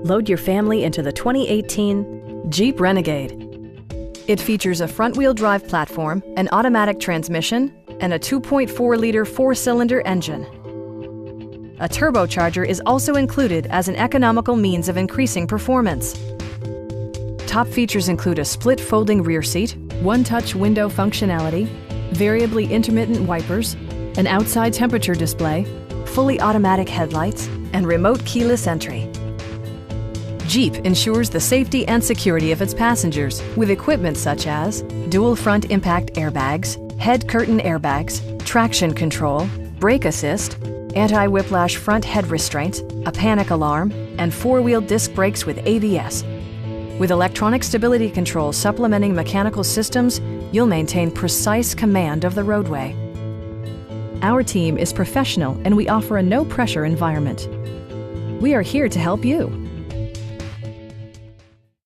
Load your family into the 2018 Jeep Renegade. It features a front-wheel drive platform, an automatic transmission, and a 2.4-liter four-cylinder engine. A turbocharger is also included as an economical means of increasing performance. Top features include a split folding rear seat, one-touch window functionality, variably intermittent wipers, an outside temperature display, fully automatic headlights, and remote keyless entry. Jeep ensures the safety and security of its passengers with equipment such as dual front impact airbags, head curtain airbags, traction control, brake assist, anti-whiplash front head restraints, a panic alarm, and four-wheel disc brakes with ABS. With electronic stability control supplementing mechanical systems, you'll maintain precise command of the roadway. Our team is professional and we offer a no-pressure environment. We are here to help you.